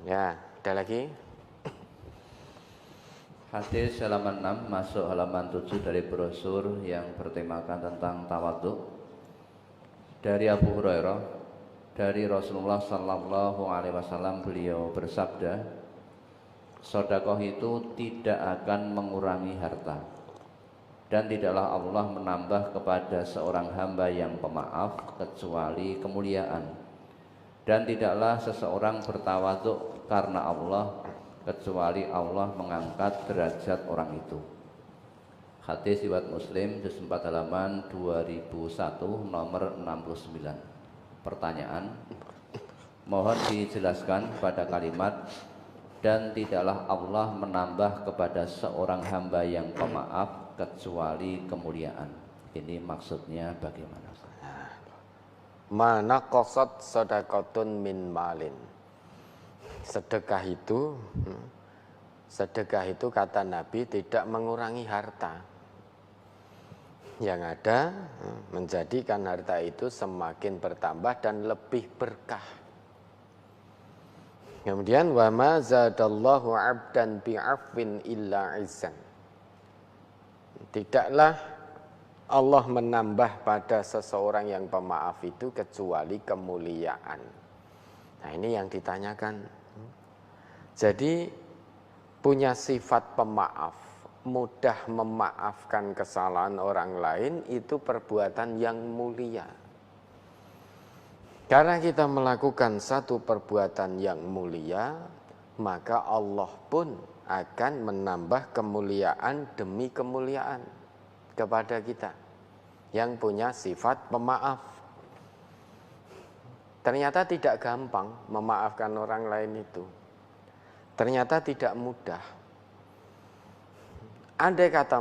Ya, ada lagi. Hadis halaman 6 masuk halaman 7 dari brosur yang bertemakan tentang tawadhu. Dari Abu Hurairah, dari Rasulullah Sallallahu Alaihi Wasallam, beliau bersabda, sedekah itu tidak akan mengurangi harta, dan tidaklah Allah menambah kepada seorang hamba yang pemaaf kecuali kemuliaan, dan tidaklah seseorang bertawadhu karena Allah kecuali Allah mengangkat derajat orang itu. Hadis riwayat Muslim juz 4 halaman 2001 nomor 69. Pertanyaan, mohon dijelaskan pada kalimat dan tidaklah Allah menambah kepada seorang hamba yang pemaaf kecuali kemuliaan. Ini maksudnya bagaimana? Mana qasad sadaqatun min malin. Sedekah itu kata Nabi tidak mengurangi harta. Yang ada menjadikan harta itu semakin bertambah dan lebih berkah. Kemudian wa ma zadallahu 'abdan bi'afwin illa 'izzan. Tidaklah Allah menambah pada seseorang yang pemaaf itu kecuali kemuliaan. Nah, ini yang ditanyakan. Jadi punya sifat pemaaf, mudah memaafkan kesalahan orang lain, itu perbuatan yang mulia. Karena kita melakukan satu perbuatan yang mulia, maka Allah pun akan menambah kemuliaan demi kemuliaan kepada kita yang punya sifat pemaaf. Ternyata tidak gampang memaafkan orang lain itu. Ternyata tidak mudah. Andai kata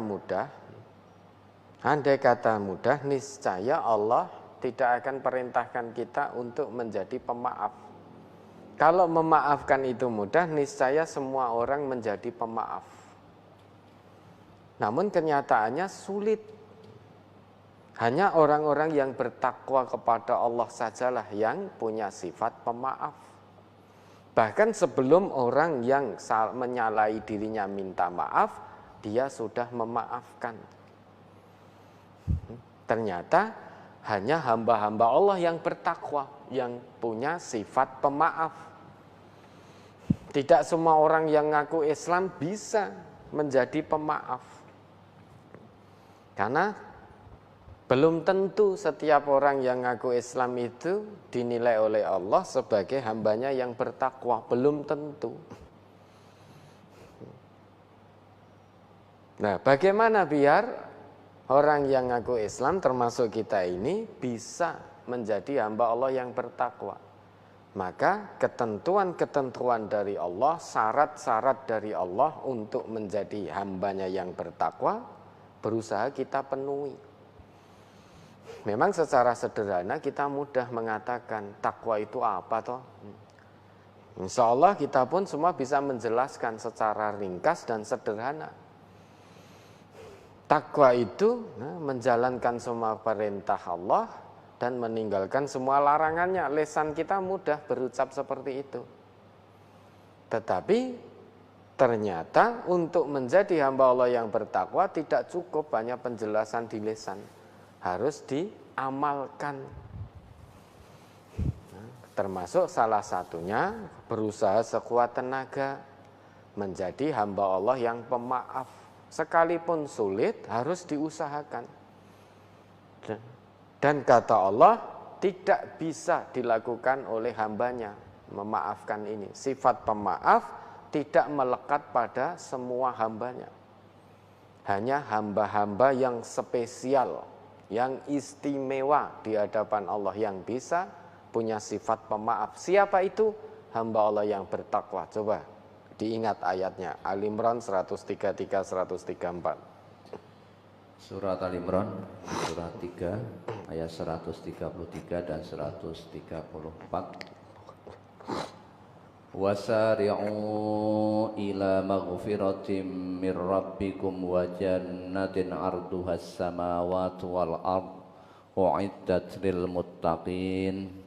mudah, niscaya Allah tidak akan perintahkan kita untuk menjadi pemaaf. Kalau memaafkan itu mudah, niscaya semua orang menjadi pemaaf. Namun kenyataannya sulit. Hanya orang-orang yang bertakwa kepada Allah sajalah yang punya sifat pemaaf. Bahkan sebelum orang yang menyalahi dirinya minta maaf, dia sudah memaafkan. Ternyata hanya hamba-hamba Allah yang bertakwa, yang punya sifat pemaaf. Tidak semua orang yang ngaku Islam bisa menjadi pemaaf. Karena belum tentu setiap orang yang ngaku Islam itu dinilai oleh Allah sebagai hambanya yang bertakwa. Belum tentu. Nah, bagaimana biar orang yang ngaku Islam termasuk kita ini bisa menjadi hamba Allah yang bertakwa? Maka ketentuan-ketentuan dari Allah, syarat-syarat dari Allah untuk menjadi hambanya yang bertakwa, berusaha kita penuhi. Memang secara sederhana kita mudah mengatakan takwa itu apa toh? Insya Allah kita pun semua bisa menjelaskan secara ringkas dan sederhana. Takwa itu menjalankan semua perintah Allah dan meninggalkan semua larangannya. Lisan kita mudah berucap seperti itu. Tetapi ternyata untuk menjadi hamba Allah yang bertakwa tidak cukup hanya penjelasan di lisan. Harus diamalkan. Termasuk salah satunya berusaha sekuat tenaga menjadi hamba Allah yang pemaaf. Sekalipun sulit harus diusahakan. Dan kata Allah tidak bisa dilakukan oleh hambanya memaafkan ini. Sifat pemaaf tidak melekat pada semua hambanya. Hanya hamba-hamba yang spesial, yang istimewa di hadapan Allah yang bisa punya sifat pemaaf. Siapa itu? Hamba Allah yang bertakwa. Coba diingat ayatnya, Ali Imran 133 134. Surat Al Imran surat 3 ayat 133 dan 134. Wasari'u ila maghfiratin mir rabbikum wa jannatin 'arduhas samawati wal ard u'iddat lil muttaqin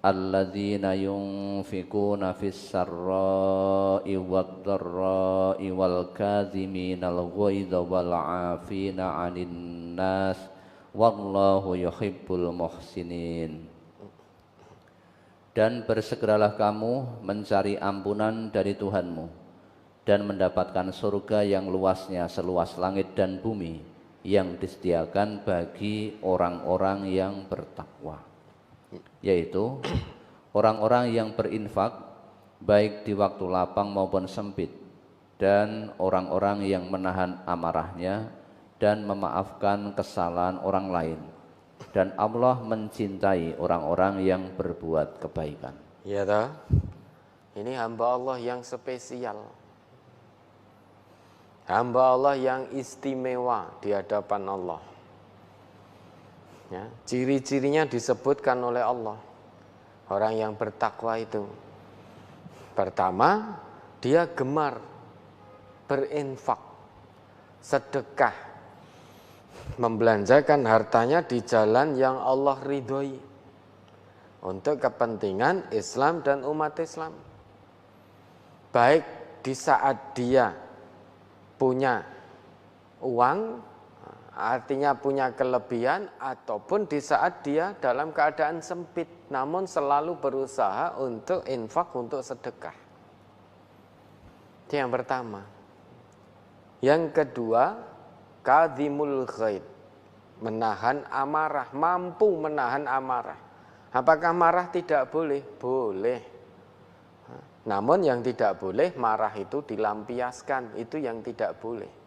alladzina yunfikuna fis sarra'i wad dharra'i wal kadhiminal ghaidha wal 'afina 'anil nas wallahu yuhibbul muhsinin. Dan bersegeralah kamu mencari ampunan dari Tuhanmu dan mendapatkan surga yang luasnya seluas langit dan bumi yang disediakan bagi orang-orang yang bertakwa, yaitu orang-orang yang berinfak baik di waktu lapang maupun sempit, dan orang-orang yang menahan amarahnya dan memaafkan kesalahan orang lain, dan Allah mencintai orang-orang yang berbuat kebaikan. Ya toh? Ini hamba Allah yang spesial, hamba Allah yang istimewa di hadapan Allah. Ya, ciri-cirinya disebutkan oleh Allah. Orang yang bertakwa itu, pertama, dia gemar berinfak, sedekah, membelanjakan hartanya di jalan yang Allah ridhoi untuk kepentingan Islam dan umat Islam. Baik di saat dia punya uang, artinya punya kelebihan, ataupun di saat dia dalam keadaan sempit, namun selalu berusaha untuk infak, untuk sedekah. Itu yang pertama. Yang kedua, kadhimul ghaid, menahan amarah, mampu menahan amarah. Apakah marah tidak boleh? Boleh. Namun yang tidak boleh, marah itu dilampiaskan, itu yang tidak boleh.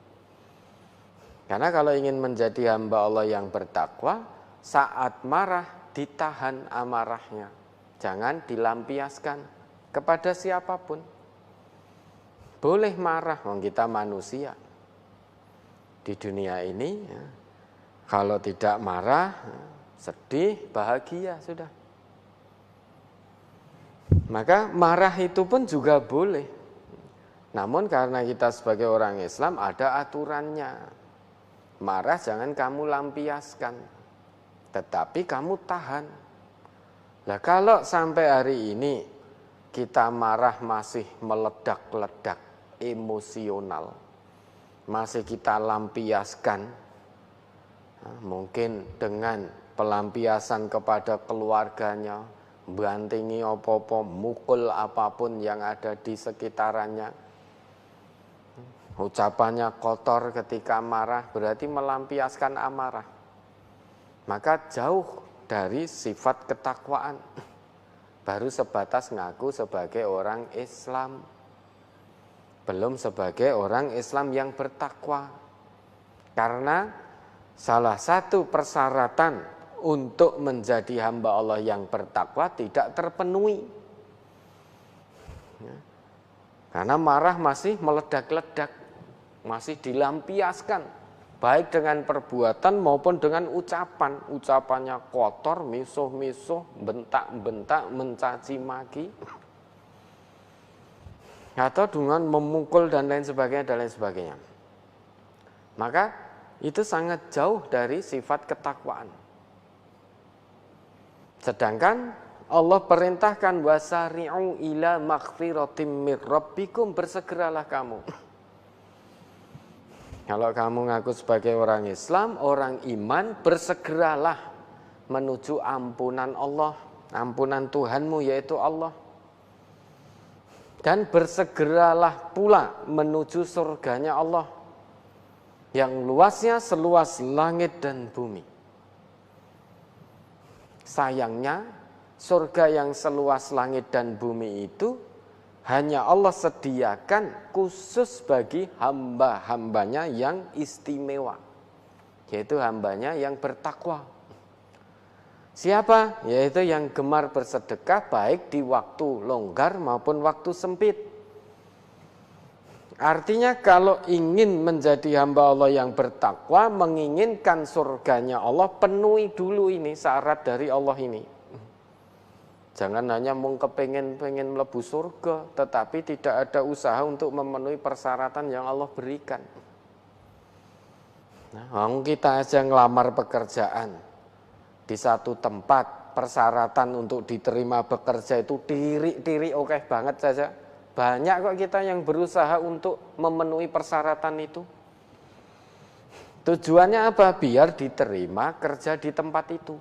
Karena kalau ingin menjadi hamba Allah yang bertakwa, saat marah ditahan amarahnya, jangan dilampiaskan kepada siapapun. Boleh marah, wong kita manusia. Di dunia ini, ya, kalau tidak marah, sedih, bahagia sudah. Maka marah itu pun juga boleh. Namun karena kita sebagai orang Islam ada aturannya. Marah jangan kamu lampiaskan, tetapi kamu tahan. Nah, kalau sampai hari ini kita marah masih meledak-ledak, emosional, masih kita lampiaskan, mungkin dengan pelampiasan kepada keluarganya, bantingi apa-apa, mukul apapun yang ada di sekitarannya, ucapannya kotor ketika marah, berarti melampiaskan amarah. Maka jauh dari sifat ketakwaan, baru sebatas ngaku sebagai orang Islam, belum sebagai orang Islam yang bertakwa. Karena salah satu persyaratan untuk menjadi hamba Allah yang bertakwa tidak terpenuhi. Karena marah masih meledak-ledak, masih dilampiaskan, baik dengan perbuatan maupun dengan ucapan. Ucapannya kotor, misuh-misuh, bentak-bentak, mencaci maki, atau dengan memukul dan lain sebagainya. Maka itu sangat jauh dari sifat ketakwaan. Sedangkan Allah perintahkan wasari'u ila maghfiratim mir rabbikum, bersegeralah kamu. Kalau kamu ngaku sebagai orang Islam, orang iman, bersegeralah menuju ampunan Allah, ampunan Tuhanmu yaitu Allah. Dan bersegeralah pula menuju surganya Allah yang luasnya seluas langit dan bumi. Sayangnya, surga yang seluas langit dan bumi itu hanya Allah sediakan khusus bagi hamba-hambanya yang istimewa, yaitu hambanya yang bertakwa. Siapa? Yaitu yang gemar bersedekah baik di waktu longgar maupun waktu sempit. Artinya kalau ingin menjadi hamba Allah yang bertakwa, menginginkan surganya Allah, penuhi dulu ini syarat dari Allah ini. Jangan hanya mau pengen melebu surga, tetapi tidak ada usaha untuk memenuhi persyaratan yang Allah berikan. Nah, kita aja ngelamar pekerjaan di satu tempat, persyaratan untuk diterima bekerja itu diri oke banget saja. Banyak kok kita yang berusaha untuk memenuhi persyaratan itu. Tujuannya apa? Biar diterima kerja di tempat itu.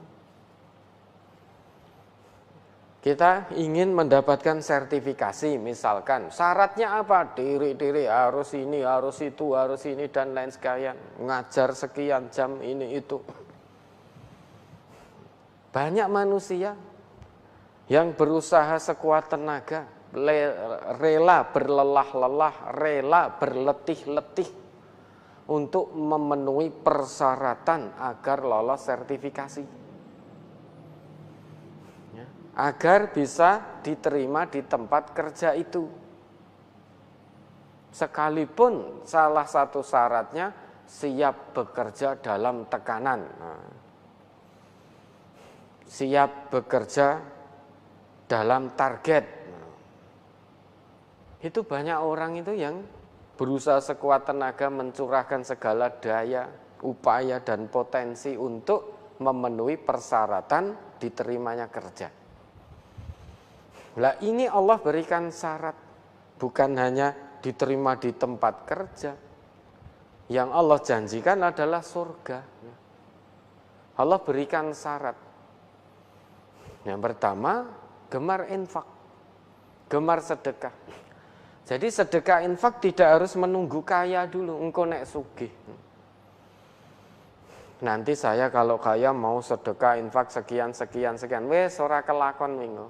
Kita ingin mendapatkan sertifikasi, misalkan syaratnya apa? Diri harus ini, harus itu, harus ini dan lain sekalian. Ngajar sekian jam ini itu. Banyak manusia yang berusaha sekuat tenaga, rela berlelah-lelah, rela berletih-letih untuk memenuhi persyaratan agar lolos sertifikasi. Agar bisa diterima di tempat kerja itu. Sekalipun salah satu syaratnya siap bekerja dalam tekanan. Siap bekerja dalam target. Itu banyak orang itu yang berusaha sekuat tenaga mencurahkan segala daya, upaya dan potensi untuk memenuhi persyaratan diterimanya kerja. Lah ini Allah berikan syarat, bukan hanya diterima di tempat kerja. Yang Allah janjikan adalah surga. Allah berikan syarat. Yang pertama, gemar infak, gemar sedekah. Jadi sedekah infak tidak harus menunggu kaya dulu, engko nek sugih. Nanti saya kalau kaya mau sedekah infak sekian, wes ora kelakon minggu.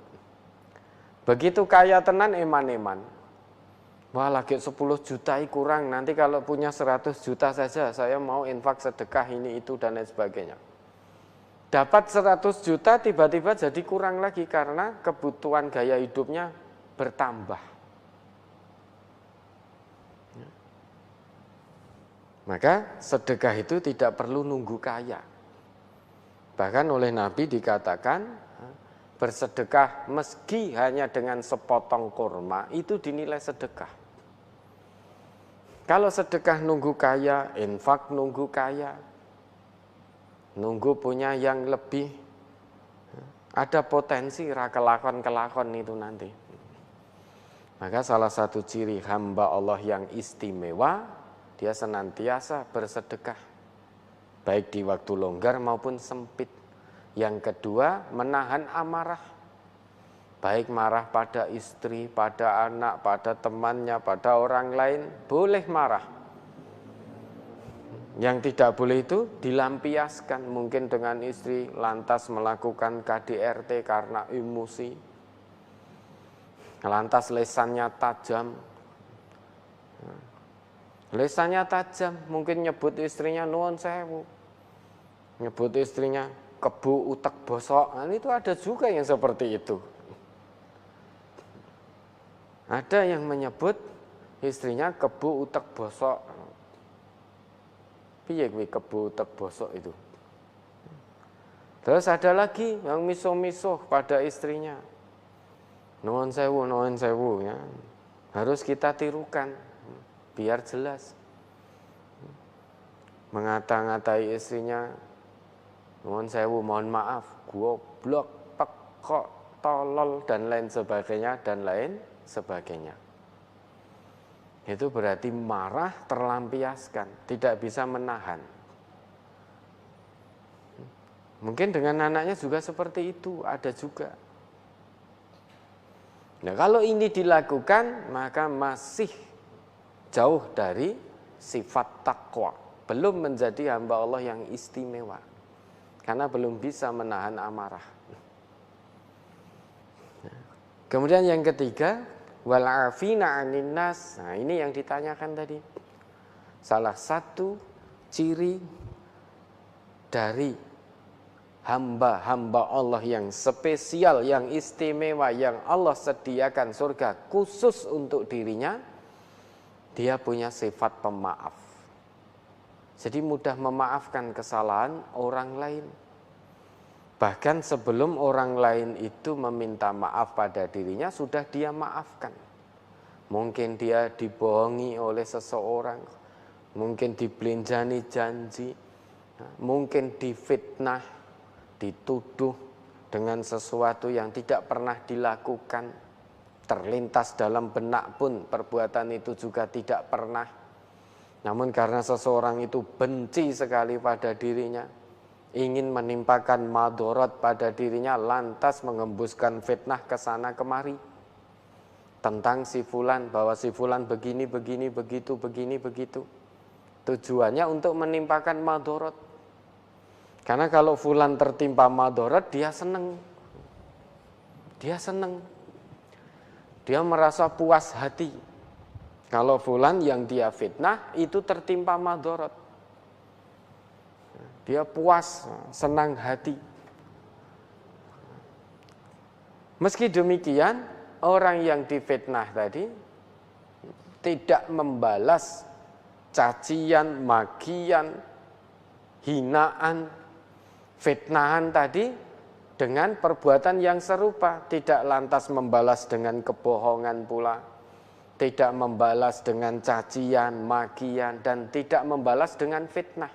Begitu kaya tenan eman-eman. Wah lagi 10 juta kurang, nanti kalau punya 100 juta saja saya mau infak sedekah ini itu dan lain sebagainya. Dapat 100 juta tiba-tiba jadi kurang lagi karena kebutuhan gaya hidupnya bertambah. Maka sedekah itu tidak perlu nunggu kaya. Bahkan oleh Nabi dikatakan bersedekah meski hanya dengan sepotong kurma itu dinilai sedekah. Kalau sedekah nunggu kaya, infak nunggu kaya, nunggu punya yang lebih, ada potensi kelakon itu nanti. Maka salah satu ciri hamba Allah yang istimewa, dia senantiasa bersedekah, baik di waktu longgar maupun sempit. Yang kedua, menahan amarah. Baik marah pada istri, pada anak, pada temannya, pada orang lain, boleh marah. Yang tidak boleh itu dilampiaskan, mungkin dengan istri lantas melakukan KDRT karena emosi. Lantas lesannya tajam. Lesannya tajam, mungkin nyebut istrinya nuwun sewu. Nyebut istrinya kebu utek bosok, nah, itu ada juga yang seperti itu. Ada yang menyebut istrinya kebu utek bosok. Piye kuwi kebu utek bosok itu? Terus ada lagi yang misuh-misuh pada istrinya. Nuwun sewu ya. Harus kita tirukan biar jelas. Mengata-ngatai istrinya, nuwun sewu, mohon maaf, goblok, pekok, tolol dan lain sebagainya. Itu berarti marah terlampiaskan, tidak bisa menahan. Mungkin dengan anaknya juga seperti itu, ada juga. Nah, kalau ini dilakukan maka masih jauh dari sifat takwa, belum menjadi hamba Allah yang istimewa. Karena belum bisa menahan amarah. Kemudian yang ketiga, wal afina 'anin nas. Nah, ini yang ditanyakan tadi. Salah satu ciri dari hamba-hamba Allah yang spesial, yang istimewa, yang Allah sediakan surga khusus untuk dirinya, dia punya sifat pemaaf. Jadi mudah memaafkan kesalahan orang lain. Bahkan sebelum orang lain itu meminta maaf pada dirinya, sudah dia maafkan. Mungkin dia dibohongi oleh seseorang, mungkin dibelinjani janji, mungkin difitnah, dituduh, dengan sesuatu yang tidak pernah dilakukan, terlintas dalam benak pun perbuatan itu juga tidak pernah. Namun karena seseorang itu benci sekali pada dirinya, ingin menimpakan madorot pada dirinya, lantas mengembuskan fitnah ke sana kemari tentang si fulan, bahwa si fulan begini, begini, begitu, begini, begitu. Tujuannya untuk menimpakan madorot. Karena kalau fulan tertimpa madorot, dia seneng. Dia seneng. Dia merasa puas hati. Kalau fulan yang dia fitnah itu tertimpa madorot, dia puas, senang hati. Meski demikian, orang yang difitnah tadi tidak membalas cacian, makian, hinaan, fitnahan tadi dengan perbuatan yang serupa, tidak lantas membalas dengan kebohongan pula, tidak membalas dengan cacian, makian, dan tidak membalas dengan fitnah.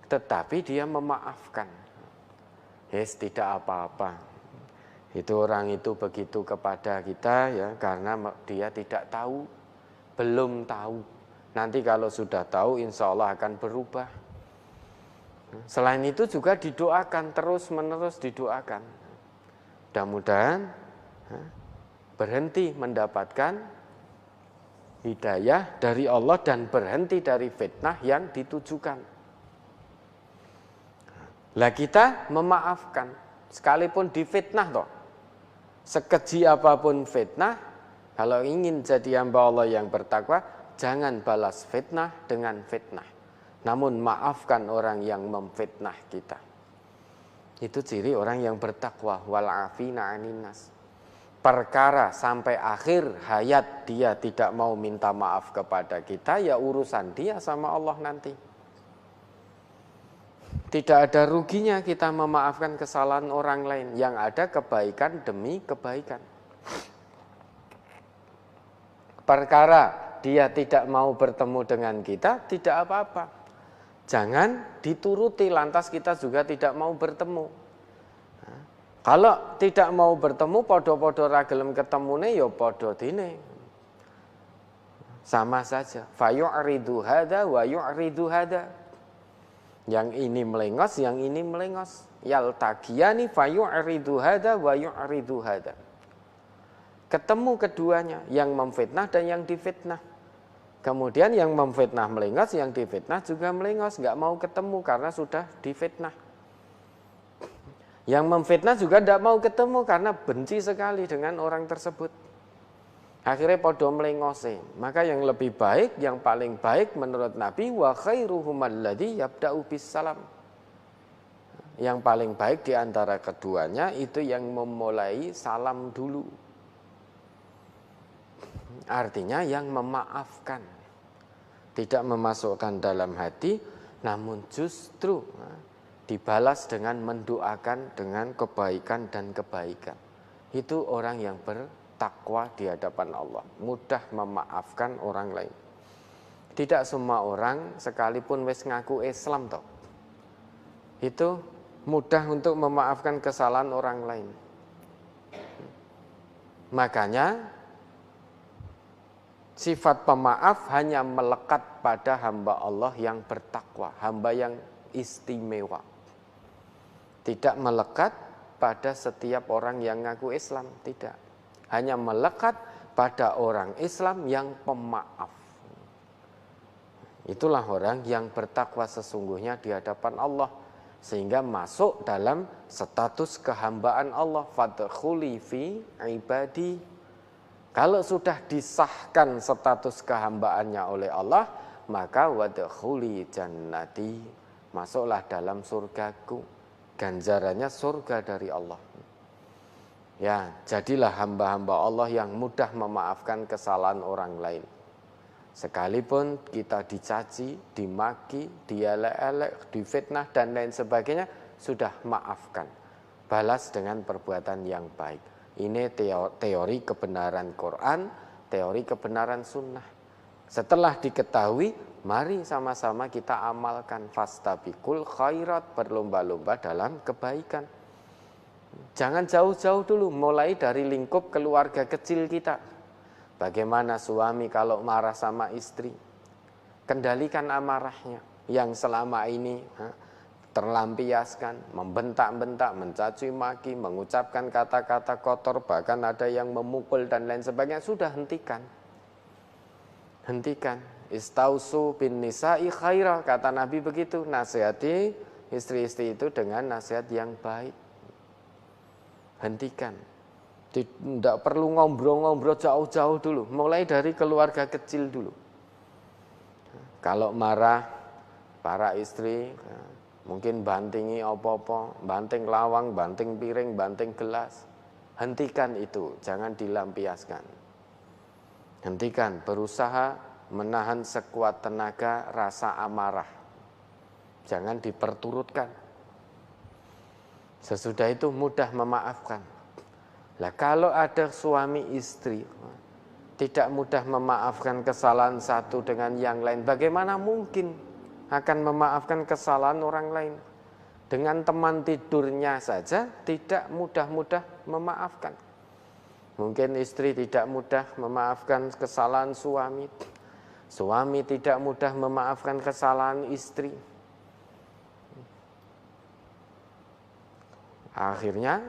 Tetapi dia memaafkan. Yes, tidak apa-apa. Itu orang itu begitu kepada kita ya, karena dia tidak tahu, belum tahu. Nanti kalau sudah tahu, insya Allah akan berubah. Selain itu juga didoakan, terus-menerus didoakan. Mudah-mudahan berhenti mendapatkan hidayah dari Allah dan berhenti dari fitnah yang ditujukan. Lah kita memaafkan, sekalipun difitnah toh. Sekeji apapun fitnah, kalau ingin jadi hamba Allah yang bertakwa, jangan balas fitnah dengan fitnah. Namun maafkan orang yang memfitnah kita. Itu ciri orang yang bertakwa, wal afina 'anin nas. Perkara sampai akhir hayat dia tidak mau minta maaf kepada kita, ya urusan dia sama Allah nanti. Tidak ada ruginya kita memaafkan kesalahan orang lain, yang ada kebaikan demi kebaikan. Perkara dia tidak mau bertemu dengan kita, tidak apa-apa. Jangan dituruti lantas kita juga tidak mau bertemu. Kalau tidak mau bertemu, podo-podo ra gelem ketemune ya podo dine. Sama saja. Fayu'ridu hada wa yu'ridu hada. Yang ini melengos, yang ini melengos. Yaltaqiyani fayu'ridu hada wa yu'ridu hada. Ketemu keduanya, yang memfitnah dan yang difitnah. Kemudian yang memfitnah melengos, yang difitnah juga melengos, nggak mau ketemu karena sudah difitnah. Yang memfitnah juga tidak mau ketemu karena benci sekali dengan orang tersebut. Akhirnya podo melengose. Maka yang lebih baik, yang paling baik menurut Nabi, wa khairuhum alladzi yabda'u bis salam. Yang paling baik di antara keduanya itu yang memulai salam dulu. Artinya yang memaafkan. Tidak memasukkan dalam hati, namun justru dibalas dengan mendoakan dengan kebaikan dan kebaikan. Itu orang yang bertakwa di hadapan Allah, mudah memaafkan orang lain. Tidak semua orang sekalipun wis ngaku Islam toh, itu mudah untuk memaafkan kesalahan orang lain. Makanya sifat pemaaf hanya melekat pada hamba Allah yang bertakwa, hamba yang istimewa. Tidak melekat pada setiap orang yang ngaku Islam, tidak. Hanya melekat pada orang Islam yang pemaaf. Itulah orang yang bertakwa sesungguhnya di hadapan Allah, sehingga masuk dalam status kehambaan Allah. Fadkhuli fi ibadi. Kalau sudah disahkan status kehambaannya oleh Allah, maka wadkhuli jannati, masuklah dalam surgaku. Ganjarannya surga dari Allah. Ya, jadilah hamba-hamba Allah yang mudah memaafkan kesalahan orang lain. Sekalipun kita dicaci, dimaki, dielek-elek, difitnah dan lain sebagainya, sudah maafkan. Balas dengan perbuatan yang baik. Ini teori kebenaran Quran, teori kebenaran sunnah. Setelah diketahui, mari sama-sama kita amalkan. Fastabiqul khairat, berlomba-lomba dalam kebaikan. Jangan jauh-jauh dulu, mulai dari lingkup keluarga kecil kita. Bagaimana suami kalau marah sama istri? Kendalikan amarahnya yang selama ini terlampiaskan, membentak-bentak, mencaci maki, mengucapkan kata-kata kotor, bahkan ada yang memukul dan lain sebagainya. Sudah hentikan. Hentikan. Istausu bin nisa'i khaira, kata Nabi begitu. Nasihati istri-istri itu dengan nasihat yang baik. Hentikan. Tidak perlu ngobrol-ngobrol jauh-jauh dulu, mulai dari keluarga kecil dulu. Kalau marah para istri, mungkin bantingi apa-apa, banting lawang, banting piring, banting gelas. Hentikan itu, jangan dilampiaskan. Hentikan, berusaha menahan sekuat tenaga rasa amarah. Jangan diperturutkan. Sesudah itu mudah memaafkan. Lah kalau ada suami istri tidak mudah memaafkan kesalahan satu dengan yang lain, bagaimana mungkin akan memaafkan kesalahan orang lain? Dengan teman tidurnya saja tidak mudah-mudah memaafkan. Mungkin istri tidak mudah memaafkan kesalahan suami. Suami tidak mudah memaafkan kesalahan istri. Akhirnya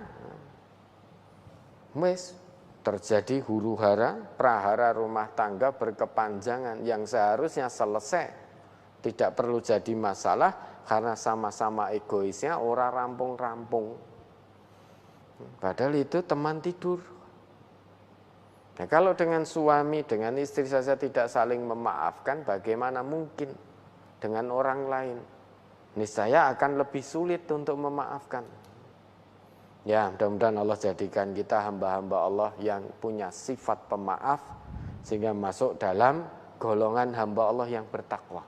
terjadi huru-hara, prahara rumah tangga berkepanjangan yang seharusnya selesai. Tidak perlu jadi masalah karena sama-sama egoisnya ora rampung-rampung. Padahal itu teman tidur. Nah, kalau dengan suami, dengan istri saja tidak saling memaafkan, bagaimana mungkin dengan orang lain? Niscaya akan lebih sulit untuk memaafkan. Ya, mudah-mudahan Allah jadikan kita hamba-hamba Allah yang punya sifat pemaaf, sehingga masuk dalam golongan hamba Allah yang bertakwa.